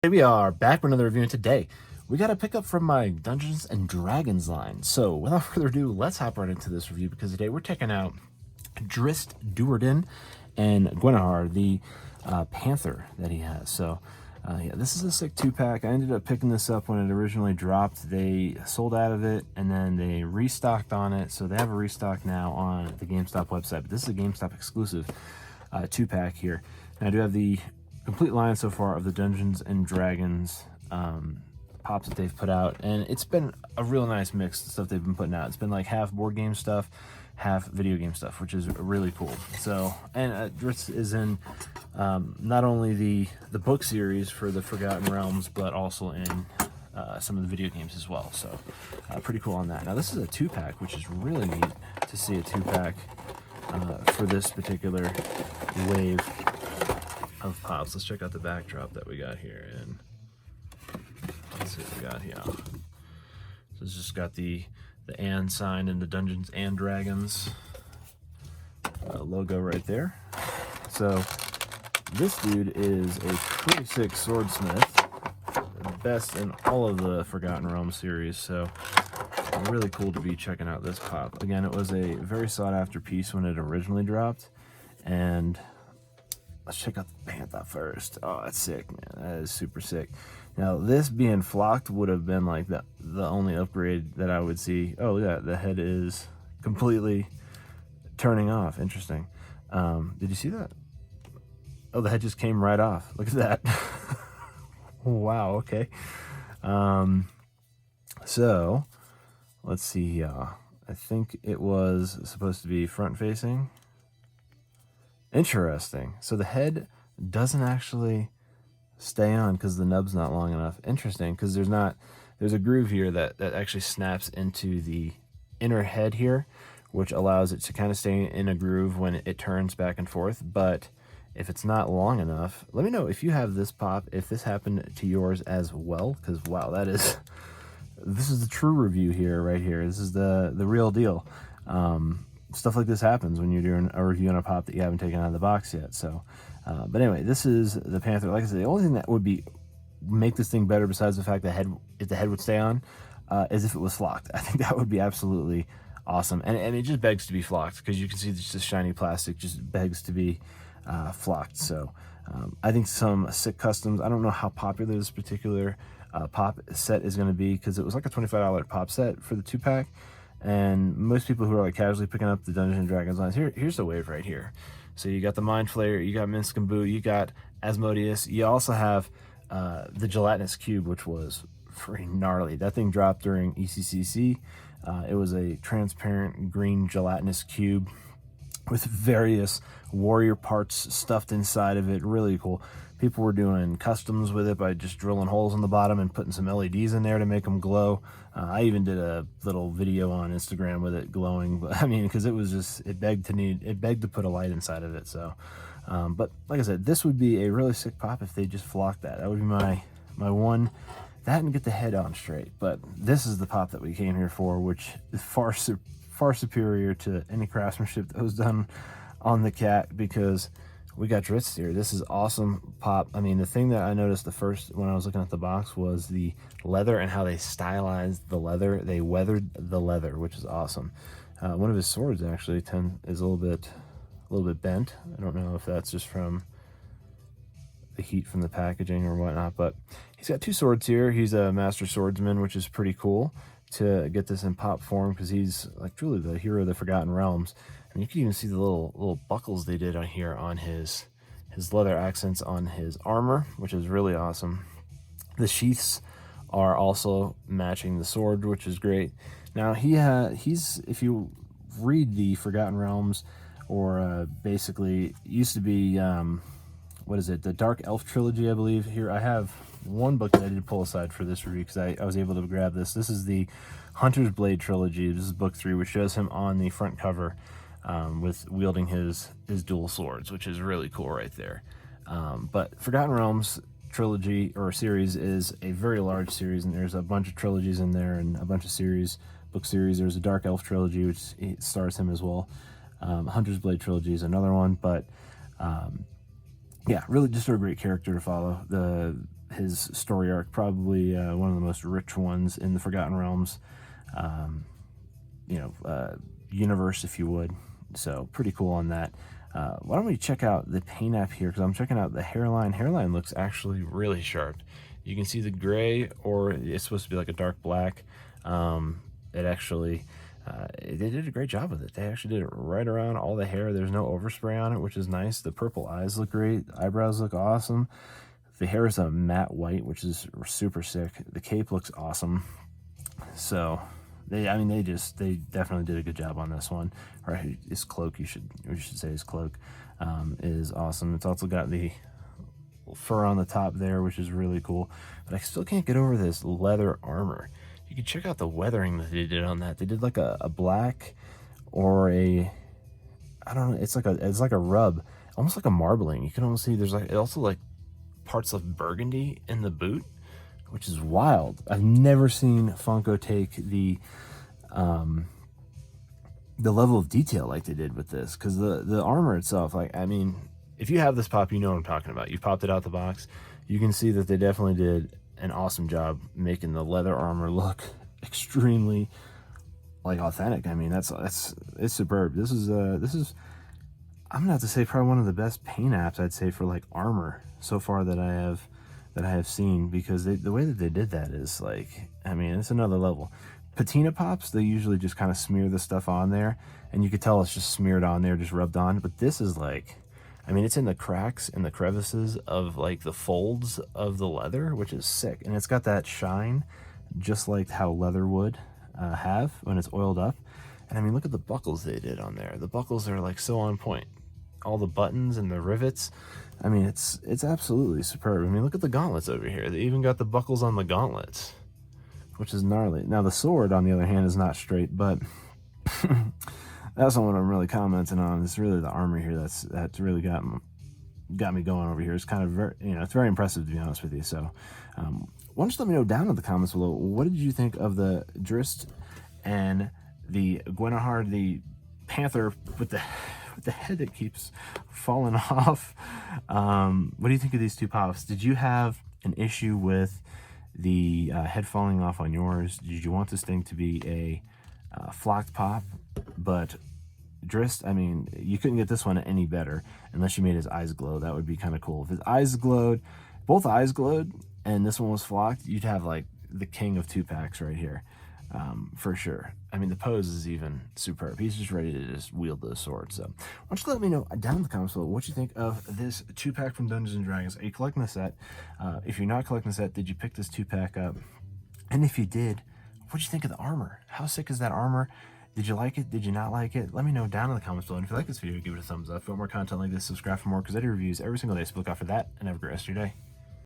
Here we are back with another review, and today we got a pickup from my Dungeons and Dragons line. So without further ado, let's hop right into this review because today we're checking out Drizzt and Guenhwyvar, the panther that he has. So yeah, this is a sick 2-pack. I ended up picking this up when it originally dropped. They sold out of it and then they restocked on it. So they have a restock now on the GameStop website, but this is a GameStop exclusive 2-pack here. And I do have the complete line so far of the Dungeons and Dragons pops that they've put out, and it's been a real nice mix of stuff they've been putting out. It's been like half board game stuff, half video game stuff, which is really cool. So, and Drizzt is in not only the book series for the Forgotten Realms, but also in some of the video games as well. So pretty cool on that. Now this is a 2-pack, which is really neat to see a 2-pack for this particular wave of pops. Let's check out the backdrop that we got here, and let's see what we got here. So it's just got the and sign and the Dungeons and Dragons logo right there. So this dude is a pretty sick swordsmith, the best in all of the Forgotten Realms series. So really cool to be checking out this pop. Again, it was a very sought after piece when it originally dropped, and let's check out the panther first. Oh, that's sick, man. That is super sick. Now, this being flocked would have been like the only upgrade that I would see. Oh, yeah, the head is completely turning off. Interesting. Did you see that? Oh, the head just came right off. Look at that. Wow, okay. So, let's see. I think it was supposed to be front-facing. Interesting. So the head doesn't actually stay on because the nub's not long enough. Interesting, because there's a groove here that actually snaps into the inner head here, which allows it to kind of stay in a groove when it turns back and forth. But if it's not long enough, let me know if you have this pop, if this happened to yours as well, because wow, this is the true review here, right here. This is the real deal. Stuff like this happens when you're doing a review on a pop that you haven't taken out of the box yet. So, but anyway, this is the panther. Like I said, the only thing that would make this thing better, besides the fact that if the head would stay on, is if it was flocked. I think that would be absolutely awesome, and it just begs to be flocked because you can see this shiny plastic just begs to be flocked. So, I think some sick customs. I don't know how popular this particular pop set is going to be because it was like a $25 pop set for the 2-pack. And most people who are like casually picking up the Dungeons and Dragons lines, here's the wave right here. So you got the Mind Flayer, you got Minsk and Boo, you got Asmodeus. You also have the gelatinous cube, which was pretty gnarly. That thing dropped during ECCC. It was a transparent green gelatinous cube with various warrior parts stuffed inside of it. Really cool. People were doing customs with it by just drilling holes in the bottom and putting some LEDs in there to make them glow. I even did a little video on Instagram with it glowing. But I mean, because it was just, it begged to put a light inside of it. So, but like I said, this would be a really sick pop if they just flocked that. That would be my one. That and get the head on straight. But this is the pop that we came here for, which is far superior to any craftsmanship that was done on the cat, because we got Drizzt here. This is awesome pop. I mean, the thing that I noticed when I was looking at the box was the leather and how they stylized the leather. They weathered the leather, which is awesome. One of his swords actually is a little bit bent. I don't know if that's just from the heat from the packaging or whatnot, but he's got 2 swords here. He's a master swordsman, which is pretty cool to get this in pop form because he's like truly the hero of the Forgotten Realms. And you can even see the little buckles they did on here on his leather accents on his armor, which is really awesome. The sheaths are also matching the sword, which is great. Now he's if you read the Forgotten Realms, or basically used to be what is it, the Dark Elf trilogy, I believe. Here I have one book that I did pull aside for this review because I was able to grab this. This is the Hunter's Blade trilogy. This is book 3, which shows him on the front cover with wielding his dual swords, which is really cool right there. But Forgotten Realms trilogy or series is a very large series, and there's a bunch of trilogies in there and a bunch of book series. There's a Dark Elf trilogy, which stars him as well. Hunter's Blade trilogy is another one, but yeah, really just a great character to follow. his story arc, probably one of the most rich ones in the Forgotten Realms, universe, if you would. So pretty cool on that. Why don't we check out the paint app here, because I'm checking out the hairline. Hairline looks actually really sharp. You can see the gray, or it's supposed to be like a dark black. It actually, they did a great job with it. They actually did it right around all the hair. There's no overspray on it, which is nice. The purple eyes look great. Eyebrows look awesome. The hair is a matte white, which is super sick. The cape looks awesome. So they definitely did a good job on this one. Or his cloak, you should say his cloak is awesome. It's also got the fur on the top there, which is really cool. But I still can't get over this leather armor. You can check out the weathering that they did on that. They did like a black, or I don't know, it's like a rub, almost like a marbling. You can almost see there's also like parts of burgundy in the boot, which is wild. I've never seen Funko take the level of detail like they did with this, because the armor itself, if you have this pop, you know what I'm talking about. You popped it out the box. You can see that they definitely did an awesome job making the leather armor look extremely authentic. It's superb. This is I'm gonna have to say probably one of the best paint apps, I'd say, for armor so far that I have seen, because the way that they did that is it's another level. Patina pops, they usually just kind of smear the stuff on there, and you could tell it's just smeared on there, just rubbed on. But this is it's in the cracks and the crevices of the folds of the leather, which is sick. And it's got that shine, just like how leather would have when it's oiled up. And look at the buckles they did on there. The buckles are so on point. All the buttons and the rivets. It's absolutely superb. Look at the gauntlets over here. They even got the buckles on the gauntlets, which is gnarly. Now the sword, on the other hand, is not straight, but that's not what I'm really commenting on. It's really the armor here that's really got me going over here. It's kind of it's very impressive, to be honest with you. So why don't you let me know down in the comments below, what did you think of the Drizzt and the Guenhwyvar, the panther with the head that keeps falling off? What do you think of these two pops? Did you have an issue with the head falling off on yours? Did you want this thing to be a flocked pop? But Drizzt, you couldn't get this one any better unless you made his eyes glow. That would be kind of cool. If his eyes glowed, both eyes glowed, and this one was flocked, you'd have the king of 2-packs right here, for sure. The pose is even superb. He's just ready to just wield the sword. So why don't you let me know down in the comments below what you think of this 2-pack from Dungeons and Dragons. Are you collecting the set? If you're not collecting the set, did you pick this 2-pack up? And if you did, what'd you think of the armor? How sick is that armor? Did you like it? Did you not like it? Let me know down in the comments below. And if you like this video, give it a thumbs up. If you want more content like this, subscribe for more, because I do reviews every single day. So look out for that, and have a great rest of your day.